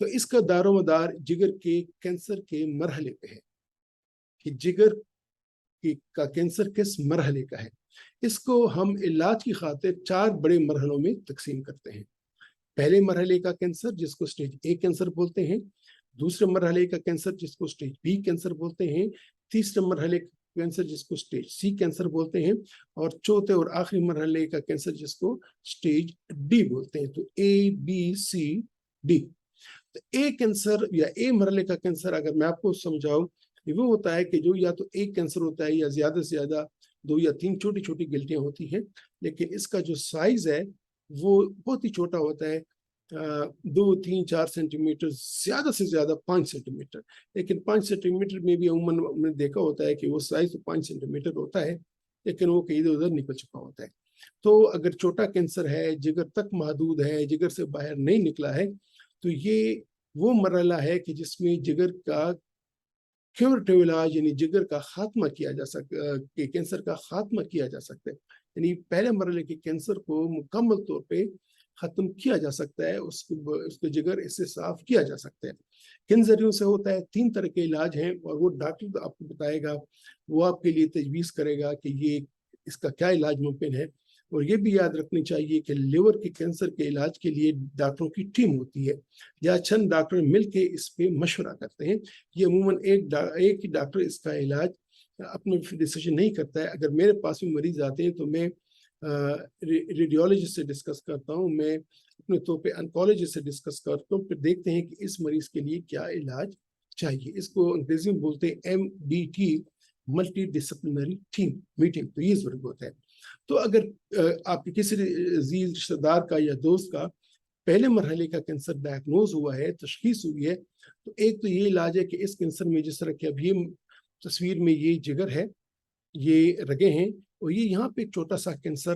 تو اس کا دار و مدار جگر کے کینسر کے مرحلے پہ ہے کہ جگر کا کینسر کس مرحلے کا ہے۔ اس کو ہم علاج کی خاطر 4 بڑے مرحلوں میں تقسیم کرتے ہیں۔ پہلے مرحلے کا کینسر جس کو سٹیج اے کینسر بولتے ہیں، دوسرے مرحلے کا کینسر جس کو سٹیج بی کینسر بولتے ہیں، تیسرے مرحلے کا کینسر جس کو سٹیج سی کینسر بولتے ہیں، اور چوتھے اور آخری مرحلے کا کینسر جس کو سٹیج ڈی بولتے ہیں۔ تو اے بی سی ڈی۔ تو اے کینسر یا اے مرحلے کا کینسر اگر میں آپ کو سمجھاؤں، وہ ہوتا ہے کہ جو یا تو ایک کینسر ہوتا ہے یا زیادہ سے زیادہ 2 یا 3 چھوٹی چھوٹی گلٹیاں ہوتی ہیں، لیکن اس کا جو سائز ہے وہ بہت ہی چھوٹا ہوتا ہے، 2 3 4 سینٹی میٹر، زیادہ سے زیادہ 5 سینٹی میٹر۔ لیکن 5 سینٹی میٹر میں بھی عموماً ہم نے دیکھا ہوتا ہے کہ وہ سائز تو 5 سینٹی میٹر ہوتا ہے، لیکن وہ کہیں ادھر ادھر نکل چکا ہوتا ہے۔ تو اگر چھوٹا کینسر ہے، جگر تک محدود ہے، جگر سے باہر نہیں نکلا ہے، تو یہ وہ مرحلہ ہے کہ جس میں جگر کا کیوریٹیو علاج یعنی جگر کا خاتمہ کیا جا سکتا کہ کینسر کا خاتمہ کیا جا سکتا ہے، یعنی پہلے مرحلے کے کینسر کو مکمل طور پہ ختم کیا جا سکتا ہے، اس کو جگر اس سے صاف کیا جا سکتا ہے۔ کن ذریعوں سے ہوتا ہے؟ 3 طرح کے علاج ہیں، اور وہ ڈاکٹر آپ کو بتائے گا، وہ آپ کے لیے تجویز کرے گا کہ یہ اس کا کیا علاج ممکن ہے۔ اور یہ بھی یاد رکھنی چاہیے کہ لیور کے کینسر کے علاج کے لیے ڈاکٹروں کی ٹیم ہوتی ہے، یا چند ڈاکٹر مل کے اس پہ مشورہ کرتے ہیں۔ یہ عموماً ایک ہی ڈاکٹر اس کا علاج اپنے ڈیسیجن نہیں کرتا ہے۔ اگر میرے پاس بھی مریض آتے ہیں تو میں ریڈیولوجسٹ سے ڈسکس کرتا ہوں، میں اپنے طور پہ انکولوجسٹ سے ڈسکس کرتا ہوں، پھر دیکھتے ہیں کہ اس مریض کے لیے کیا علاج چاہیے۔ اس کو انگریزی میں بولتے ہیں MDT، multi disciplinary team meeting. تو یہ ضرورت ہوتا ہے۔ تو اگر آپ کے کسی عزیز رشتہ دار کا یا دوست کا پہلے مرحلے کا کینسر ڈائگنوز ہوا ہے، تشخیص ہوئی ہے، تو ایک تو یہ علاج ہے کہ اس کینسر میں جس طرح کہ اب یہ تصویر میں یہ جگر ہے، یہ رگیں ہیں، اور یہ یہاں پہ ایک چھوٹا سا کینسر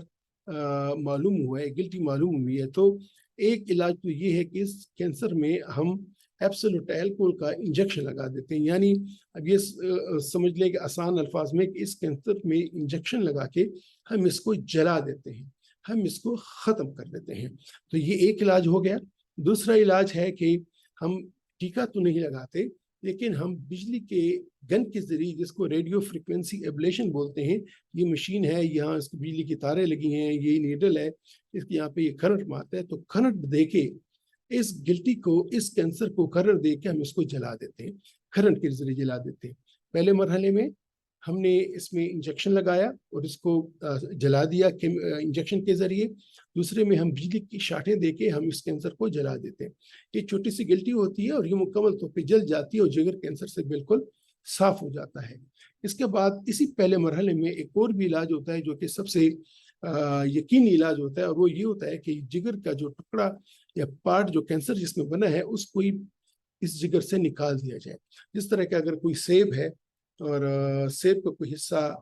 معلوم ہوا ہے، گلٹی معلوم ہوئی ہے۔ تو ایک علاج تو یہ ہے کہ اس کینسر میں ہم ایبسولوٹ الکوہول کا انجیکشن لگا دیتے ہیں، یعنی اب یہ سمجھ لیں کہ آسان الفاظ میں کہ اس کینسر میں انجیکشن لگا کے ہم اس کو جلا دیتے ہیں، ہم اس کو ختم کر دیتے ہیں۔ تو یہ ایک علاج ہو گیا۔ دوسرا علاج ہے کہ ہم ٹیکہ تو نہیں لگاتے، لیکن ہم بجلی کے گن کے ذریعے، جس کو ریڈیو فریکوینسی ایبلیشن بولتے ہیں، یہ مشین ہے، یہاں اس کو بجلی کی تاریں لگی ہیں، یہ نیڈل ہے، اس کے یہاں پہ یہ کرنٹ مارتا ہے، تو کرنٹ دے کے اس گلٹی کو، اس کینسر کو کرنٹ دے کے ہم اس کو جلا دیتے ہیں، کرنٹ کے ذریعے جلا دیتے ہیں۔ پہلے مرحلے میں ہم نے اس میں انجیکشن لگایا اور اس کو جلا دیا انجیکشن کے ذریعے۔ دوسرے میں ہم بجلی کی شاٹیں دے کے ہم اس کینسر کو جلا دیتے ہیں۔ یہ چھوٹی سی گلٹی ہوتی ہے اور یہ مکمل طور پہ جل جاتی ہے اور جگر کینسر سے بالکل صاف ہو جاتا ہے۔ اس کے بعد اسی پہلے مرحلے میں ایک اور بھی علاج ہوتا ہے جو کہ سب سے یقینی علاج ہوتا ہے، اور وہ یہ ہوتا ہے کہ جگر کا جو ٹکڑا یا پارٹ جو کینسر جس میں بنا ہے، اس کو اس جگر سے نکال دیا جائے۔ جس طرح کہ اگر کوئی سیب ہے اور سیب کا کوئی حصہ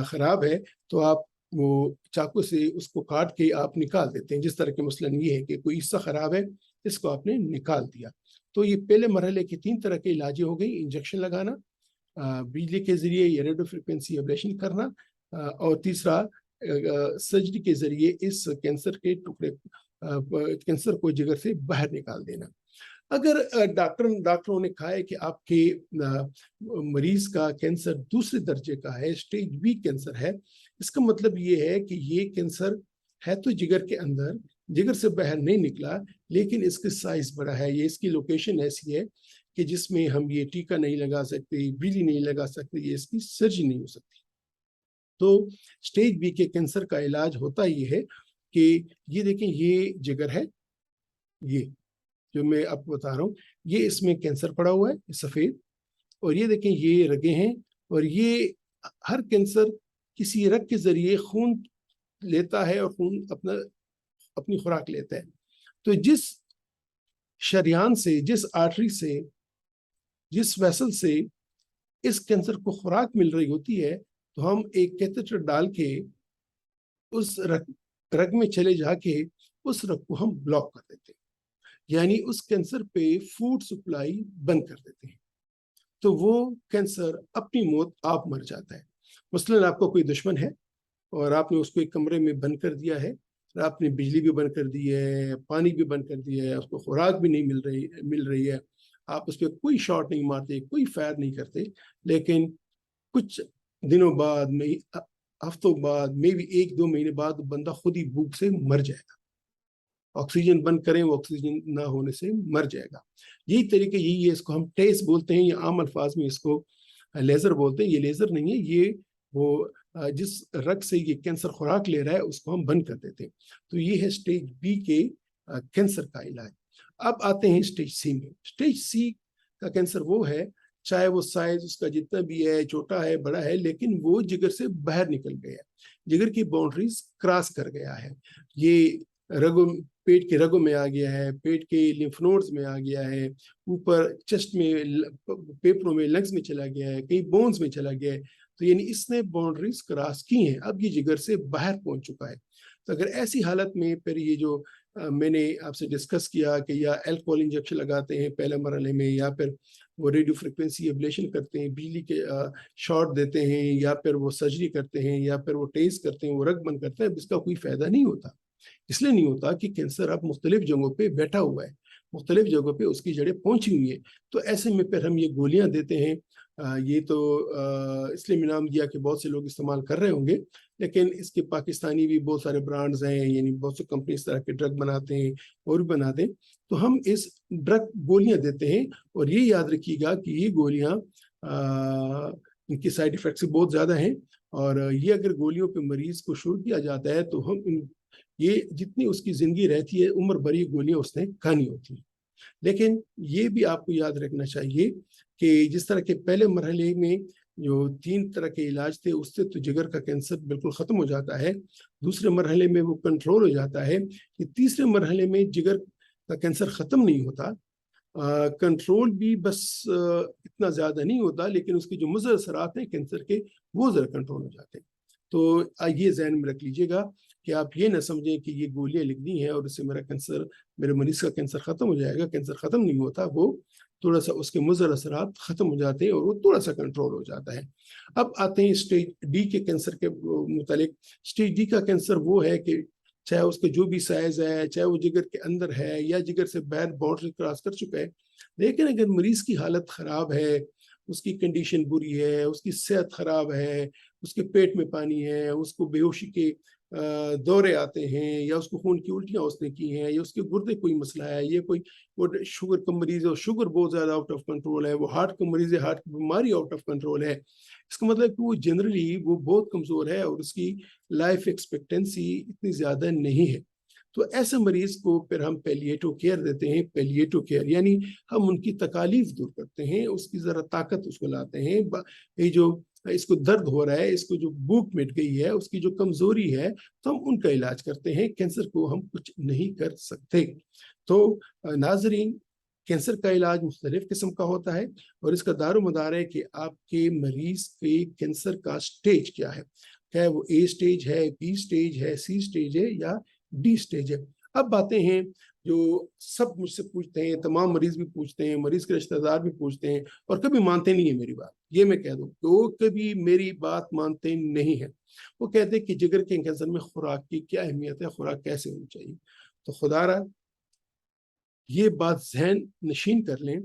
خراب ہے، تو آپ وہ چاقو سے اس کو کاٹ کے آپ نکال دیتے ہیں۔ جس طرح کے مثلاً یہ ہے کہ کوئی حصہ خراب ہے، اس کو آپ نے نکال دیا۔ تو یہ پہلے مرحلے کی 3 طرح کے علاجیں ہو گئی: انجیکشن لگانا، بجلی کے ذریعے یا ریڈیو فریکوینسی ایبلیشن کرنا، اور تیسرا سرجری کے ذریعے اس کینسر کے ٹکڑے کینسر کو جگر سے باہر نکال دینا۔ اگر ڈاکٹروں نے کہا ہے کہ آپ کے مریض کا کینسر دوسرے درجے کا ہے، سٹیج بی کینسر ہے، اس کا مطلب یہ ہے کہ یہ کینسر ہے تو جگر کے اندر، جگر سے باہر نہیں نکلا، لیکن اس کا سائز بڑا ہے، یہ اس کی لوکیشن ایسی ہے کہ جس میں ہم یہ ٹیکہ نہیں لگا سکتے، بجلی نہیں لگا سکتے، یہ اس کی سرجری نہیں ہو سکتی۔ تو سٹیج بی کے کینسر کا علاج ہوتا یہ ہے کہ یہ دیکھیں، یہ جگر ہے، یہ جو میں آپ کو بتا رہا ہوں، یہ اس میں کینسر پڑا ہوا ہے سفید، اور یہ دیکھیں یہ رگیں ہیں، اور یہ ہر کینسر کسی رگ کے ذریعے خون لیتا ہے اور خون اپنی خوراک لیتا ہے۔ تو جس شریان سے، جس آرٹری سے، جس ویسل سے اس کینسر کو خوراک مل رہی ہوتی ہے، تو ہم ایک کیتھیٹر ڈال کے اس رگ میں چلے جا کے اس رگ کو ہم بلاک کر دیتے ہیں، یعنی اس کینسر پہ فوڈ سپلائی بند کر دیتے ہیں، تو وہ کینسر اپنی موت آپ مر جاتا ہے۔ مثلاً آپ کو کوئی دشمن ہے اور آپ نے اس کو ایک کمرے میں بند کر دیا ہے، آپ نے بجلی بھی بند کر دی ہے, پانی بھی بند کر دیا ہے, اس کو خوراک بھی نہیں مل رہی ہے, آپ اس پہ کوئی شاٹ نہیں مارتے, کوئی فائر نہیں کرتے, لیکن کچھ دنوں بعد میں, ہفتوں بعد, میں بھی 1-2 مہینے بعد بندہ خود ہی بھوک سے مر جائے گا. آکسیجن بند کریں, وہ آکسیجن نہ ہونے سے مر جائے گا. یہی طریقہ یہی ہے, اس کو ہم ٹیس بولتے ہیں, یا عام الفاظ میں اس کو لیزر بولتے ہیں. یہ لیزر نہیں ہے, یہ وہ جس رگ سے یہ کینسر خوراک لے رہا ہے اس کو ہم بند کر دیتے ہیں. تو یہ ہے اسٹیج بی کے کینسر کا علاج. اب آتے ہیں اسٹیج سی میں. اسٹیج سی کا کینسر وہ ہے, چاہے وہ سائز اس کا جتنا بھی ہے, چھوٹا ہے بڑا ہے, لیکن وہ جگر سے باہر نکل گیا ہے, جگر کی باؤنڈریز کراس کر گیا ہے. یہ رگوں, پیٹ کے رگوں میں آ گیا ہے, پیٹ کے لمف نوڈز میں آ گیا ہے, اوپر چیسٹ میں, پیپڑوں میں, لنگز میں چلا گیا ہے, کئی بونز میں چلا گیا ہے. تو یعنی اس نے باؤنڈریز کراس کی ہیں, اب یہ جگر سے باہر پہنچ چکا ہے. تو اگر ایسی حالت میں پھر یہ جو میں نے آپ سے ڈسکس کیا کہ یا الکوہول انجیکشن لگاتے ہیں پہلے مرحلے میں, یا پھر وہ ریڈیو فریکوینسی ایبلیشن کرتے ہیں, بجلی کے شاٹ دیتے ہیں, یا پھر وہ سرجری کرتے ہیں, یا پھر وہ ٹیسٹ کرتے ہیں, وہ رگ بند کرتے ہیں, اس کا کوئی فائدہ نہیں ہوتا. اس لیے نہیں ہوتا کہ کینسر اب مختلف جگہوں پہ بیٹھا ہوا ہے, مختلف جگہوں پہ اس کی جڑیں پہنچی ہوئی ہیں. تو ایسے میں پھر ہم یہ گولیاں دیتے ہیں. یہ تو اس لیے میں نام دیا کہ بہت سے لوگ استعمال کر رہے ہوں گے, لیکن اس کے پاکستانی بھی بہت سارے برانڈز ہیں, یعنی بہت سی کمپنی اس طرح کے ڈرگ بناتے ہیں اور بھی بناتے ہیں. تو ہم اس ڈرگ گولیاں دیتے ہیں, اور یہ یاد رکھیے گا کہ یہ گولیاں ان کی سائیڈ ایفیکٹس بہت زیادہ ہیں, اور یہ اگر گولیوں پہ مریض کو شروع کیا جاتا ہے تو ہم یہ جتنی اس کی زندگی رہتی ہے عمر بھر یہ گولیاں اس نے کھانی ہوتی ہیں. لیکن یہ بھی آپ کو یاد رکھنا چاہیے کہ جس طرح کے پہلے مرحلے میں جو 3 طرح کے علاج تھے, اس سے تو جگر کا کینسر بالکل ختم ہو جاتا ہے, دوسرے مرحلے میں وہ کنٹرول ہو جاتا ہے. کہ تیسرے مرحلے میں جگر کا کینسر ختم نہیں ہوتا, کنٹرول بھی بس اتنا زیادہ نہیں ہوتا, لیکن اس کے جو مضر اثرات ہیں کینسر کے وہ ذرا کنٹرول ہو جاتے ہیں. تو یہ ذہن میں رکھ لیجیے گا کہ آپ یہ نہ سمجھیں کہ یہ گولیاں لکھ دی ہیں اور اس سے میرے مریض کا کینسر ختم ہو جائے گا. کینسر ختم نہیں ہوتا, وہ تھوڑا سا اس کے مضر اثرات ختم ہو جاتے ہیں اور وہ تھوڑا سا کنٹرول ہو جاتا ہے. اب آتے ہیں اسٹیج ڈی کے کینسر کے متعلق. اسٹیج ڈی کا کینسر وہ ہے کہ چاہے اس کا جو بھی سائز ہے, چاہے وہ جگر کے اندر ہے یا جگر سے باہر باؤنڈری کراس کر چکا ہے, لیکن اگر مریض کی حالت خراب ہے, اس کی کنڈیشن بری ہے, اس کی صحت خراب ہے, اس کے پیٹ میں پانی ہے, اس کو بے ہوشی کے دورے آتے ہیں, یا اس کو خون کی الٹیاں اس نے کی ہیں, یا اس کے گردے کوئی مسئلہ ہے, یا کوئی وہ شوگر کا مریض ہے, شوگر بہت زیادہ آؤٹ آف کنٹرول ہے, وہ ہارٹ کا مریض ہے, ہارٹ کی بیماری آؤٹ آف کنٹرول ہے, اس کا مطلب کہ وہ جنرلی وہ بہت کمزور ہے اور اس کی لائف ایکسپیکٹنسی اتنی زیادہ نہیں ہے. تو ایسے مریض کو پھر ہم پیلیٹو کیئر دیتے ہیں. پیلیٹو کیئر یعنی ہم ان کی تکالیف دور کرتے ہیں, اس کی ذرا طاقت اس کو لاتے ہیں. یہ جو اس کو درد ہو رہا ہے, اس کو جو بھوک مٹ گئی ہے, اس کی جو کمزوری ہے, تو ہم ان کا علاج کرتے ہیں. کینسر کو ہم کچھ نہیں کر سکتے. تو ناظرین, کینسر کا علاج مختلف قسم کا ہوتا ہے, اور اس کا دار و مدار ہے کہ آپ کے مریض کے کینسر کا سٹیج کیا ہے. چاہے وہ اے سٹیج ہے, بی سٹیج ہے, سی سٹیج ہے, یا ڈی سٹیج ہے. اب باتیں ہیں جو سب مجھ سے پوچھتے ہیں, تمام مریض بھی پوچھتے ہیں, مریض کے رشتہ دار بھی پوچھتے ہیں, اور کبھی مانتے نہیں ہیں میری بات. یہ میں کہہ دوں کہ وہ کبھی میری بات مانتے نہیں ہیں. وہ کہتے ہیں کہ جگر کے کینسر میں خوراک کی کیا اہمیت ہے, خوراک کیسے ہونی چاہیے. تو خدا را یہ بات ذہن نشین کر لیں.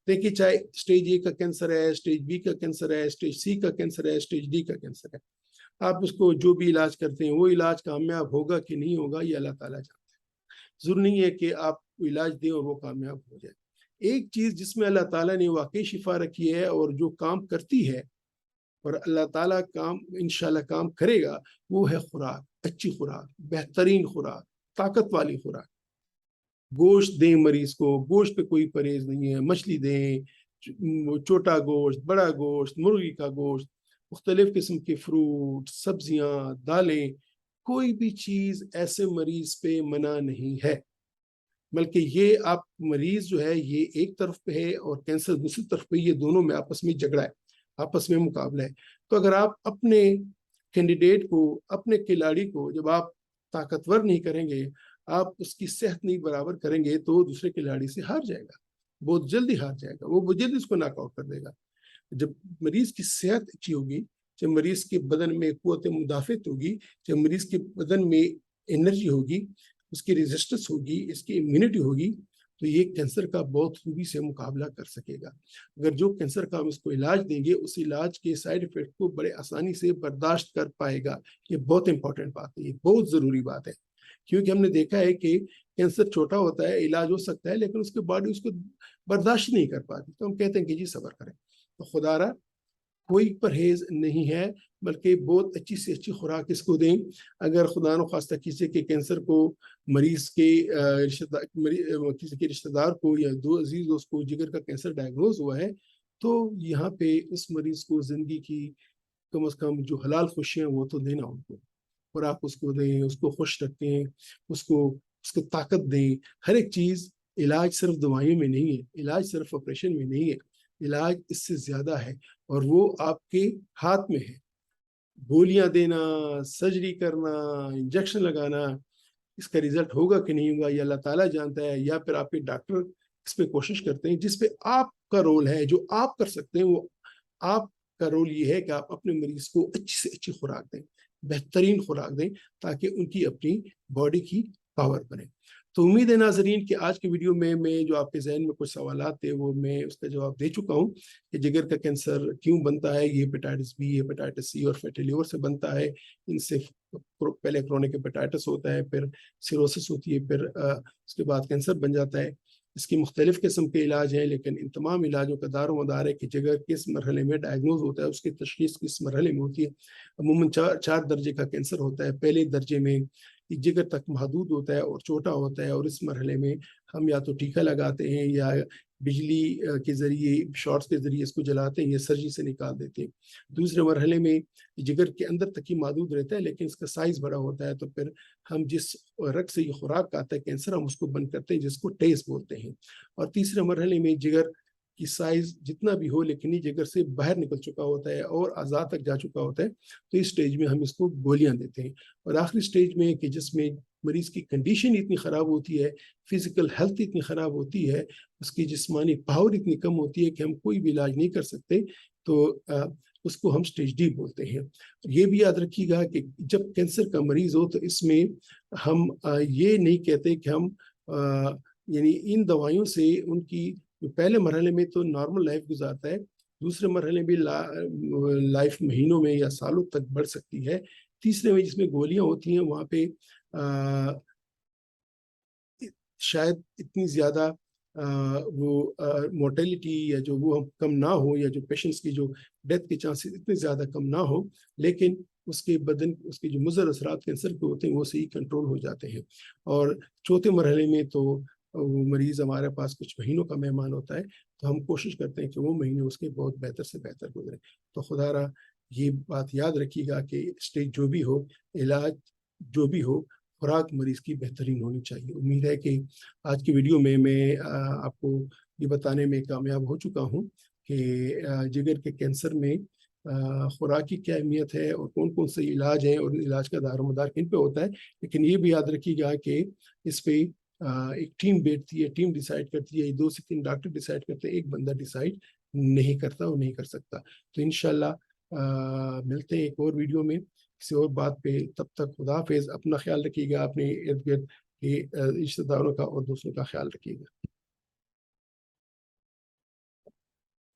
دیکھیے, چاہے اسٹیج اے کا کینسر ہے, اسٹیج بی کا کینسر ہے, اسٹیج سی کا کینسر ہے, اسٹیج ڈی کا کینسر ہے, آپ اس کو جو بھی علاج کرتے ہیں وہ علاج کامیاب ہوگا کہ نہیں ہوگا یہ اللہ تعالیٰ جانتا ہے. ضرور نہیں ہے کہ آپ علاج دیں اور وہ کامیاب ہو جائے. ایک چیز جس میں اللہ تعالیٰ نے واقعی شفا رکھی ہے اور جو کام کرتی ہے, اور اللہ تعالیٰ کام انشاءاللہ کام کرے گا, وہ ہے خوراک. اچھی خوراک, بہترین خوراک, طاقت والی خوراک. گوشت دیں مریض کو, گوشت پہ کوئی پرہیز نہیں ہے. مچھلی دیں, چھوٹا گوشت, بڑا گوشت, مرغی کا گوشت, مختلف قسم کے فروٹ, سبزیاں, دالیں, کوئی بھی چیز ایسے مریض پہ منع نہیں ہے. بلکہ یہ آپ مریض جو ہے یہ ایک طرف پہ ہے اور کینسر دوسری طرف پہ, یہ دونوں میں آپس میں جھگڑا ہے, آپس میں مقابلہ ہے. تو اگر آپ اپنے کینڈیڈیٹ کو, اپنے کھلاڑی کو جب آپ طاقتور نہیں کریں گے, آپ اس کی صحت نہیں برابر کریں گے, تو وہ دوسرے کھلاڑی سے ہار جائے گا, بہت جلدی ہار جائے گا, وہ جلدی اس کو ناک آؤٹ کر دے گا. جب مریض کی صحت اچھی ہوگی, جب مریض کے بدن میں قوت مدافعت ہوگی, جب مریض کے بدن میں انرجی ہوگی، اس کی ریزسٹنس ہوگی، اس کی امیونٹی ہوگی، تو یہ کینسر کا بہت خوبی سے مقابلہ کر سکے گا۔ اگر جو کینسر کا ہم اس کو علاج دیں گے، اس علاج کے سائیڈ افیکٹ کو بڑے آسانی سے برداشت کر پائے گا۔ یہ بہت امپورٹنٹ بات ہے، یہ بہت ضروری بات ہے، کیونکہ ہم نے دیکھا ہے کہ کینسر چھوٹا ہوتا ہے، علاج ہو سکتا ہے، لیکن اس کے باڈی اس کو برداشت نہیں کر پاتی، تو ہم کہتے ہیں کہ جی صبر کریں۔ تو خدا را کوئی پرہیز نہیں ہے، بلکہ بہت اچھی سے اچھی خوراک اس کو دیں۔ اگر خدا نخواستہ کسی کے کینسر کو مریض کے کسی کے رشتہ دار کو یا دو عزیز دوست کو جگر کا کینسر ڈائگنوز ہوا ہے، تو یہاں پہ اس مریض کو زندگی کی کم از کم جو حلال خوشیاں وہ تو دینا، ان کو خوراک اس کو دیں، اس کو خوش رکھیں، اس کو طاقت دیں، ہر ایک چیز۔ علاج صرف دوائیوں میں نہیں ہے، علاج صرف آپریشن میں نہیں ہے، علاج اس سے زیادہ ہے، اور وہ آپ کے ہاتھ میں ہے۔ گولیاں دینا، سرجری کرنا، انجیکشن لگانا، اس کا ریزلٹ ہوگا کہ نہیں ہوگا یہ اللہ تعالیٰ جانتا ہے، یا پھر آپ کے ڈاکٹر اس پہ کوشش کرتے ہیں۔ جس پہ آپ کا رول ہے، جو آپ کر سکتے ہیں، وہ آپ کا رول یہ ہے کہ آپ اپنے مریض کو اچھی سے اچھی خوراک دیں، بہترین خوراک دیں، تاکہ ان کی اپنی باڈی کی پاور بنے۔ تو امید ہے ناظرین کہ آج کی ویڈیو میں جو آپ کے ذہن میں کچھ سوالات تھے وہ میں اس کا جواب دے چکا ہوں، کہ جگر کا کینسر کیوں بنتا ہے۔ یہ ہیپیٹائٹس بی، ہیپیٹائٹس سی اور فیٹی لیور سے بنتا ہے۔ ان سے پہلے کرونک ہیپیٹائٹس ہوتا ہے، پھر سیروسس ہوتی ہے، پھر اس کے بعد کینسر بن جاتا ہے۔ اس کی مختلف قسم کے علاج ہیں، لیکن ان تمام علاجوں کا دار و مدار ہے کہ جگر کس مرحلے میں ڈائگنوز ہوتا ہے، اس کی تشخیص کس مرحلے میں ہوتی ہے۔ عموماً 4 درجے کا کینسر ہوتا ہے۔ پہلے درجے میں جگر تک محدود ہوتا ہے اور چھوٹا ہوتا ہے، اور اس مرحلے میں ہم یا تو ٹیکہ لگاتے ہیں، یا بجلی کے ذریعے، شارٹس کے ذریعے اس کو جلاتے ہیں، یا سرجری سے نکال دیتے ہیں۔ دوسرے مرحلے میں جگر کے اندر تک ہی محدود رہتا ہے، لیکن اس کا سائز بڑا ہوتا ہے، تو پھر ہم جس رگ سے یہ خوراک آتا ہے کینسر، ہم اس کو بند کرتے ہیں، جس کو ٹیس بولتے ہیں۔ اور تیسرے مرحلے میں جگر کی سائز جتنا بھی ہو، لیکن یہ جگر سے باہر نکل چکا ہوتا ہے اور اعضاء تک جا چکا ہوتا ہے، تو اس سٹیج میں ہم اس کو گولیاں دیتے ہیں۔ اور آخری سٹیج میں کہ جس میں مریض کی کنڈیشن اتنی خراب ہوتی ہے، فزیکل ہیلتھ اتنی خراب ہوتی ہے، اس کی جسمانی پاور اتنی کم ہوتی ہے کہ ہم کوئی بھی علاج نہیں کر سکتے، تو اس کو ہم سٹیج ڈی بولتے ہیں۔ یہ بھی یاد رکھیے گا کہ جب کینسر کا مریض ہو تو اس میں ہم یہ نہیں کہتے کہ ہم یعنی ان دوائیوں سے ان کی پہلے مرحلے میں تو نارمل لائف گزارتا ہے، دوسرے مرحلے میں لائف مہینوں میں یا سالوں تک بڑھ سکتی ہے، تیسرے میں جس میں گولیاں ہوتی ہیں وہاں پہ شاید اتنی زیادہ وہ مورٹیلٹی یا جو وہ کم نہ ہو، یا جو پیشنٹس کی جو ڈیتھ کے چانسز اتنے زیادہ کم نہ ہو، لیکن اس کے بدن، اس کے جو مضر اثرات کینسر کے ہوتے ہیں وہ صحیح کنٹرول ہو جاتے ہیں۔ اور چوتھے مرحلے میں تو وہ مریض ہمارے پاس کچھ مہینوں کا مہمان ہوتا ہے، تو ہم کوشش کرتے ہیں کہ وہ مہینے اس کے بہت بہتر سے بہتر گزرے۔ تو خدا را یہ بات یاد رکھیے گا کہ اسٹیج جو بھی ہو، علاج جو بھی ہو، خوراک مریض کی بہترین ہونی چاہیے۔ امید ہے کہ آج کی ویڈیو میں آپ کو یہ بتانے میں کامیاب ہو چکا ہوں کہ جگر کے کینسر میں خوراک کی کیا اہمیت ہے، اور کون کون سے علاج ہیں، اور علاج کا دار و مدار کن پہ ہوتا ہے۔ لیکن یہ بھی یاد رکھیے گا کہ اس پہ ایک ٹیم بیٹھتی ہے، ٹیم ڈیسائیڈ کرتی ہے، 2 سے 3 ڈاکٹر ڈیسائیڈ کرتے ہیں، ایک بندہ ڈیسائیڈ نہیں کرتا اور نہیں کر سکتا۔ تو انشاءاللہ ملتے ہیں ایک اور ویڈیو میں کسی اور بات پہ۔ تب تک خدا حافظ، اپنا خیال رکھیے گا، اپنے ارد گرد کے رشتہ داروں کا اور دوستوں کا خیال رکھیے گا۔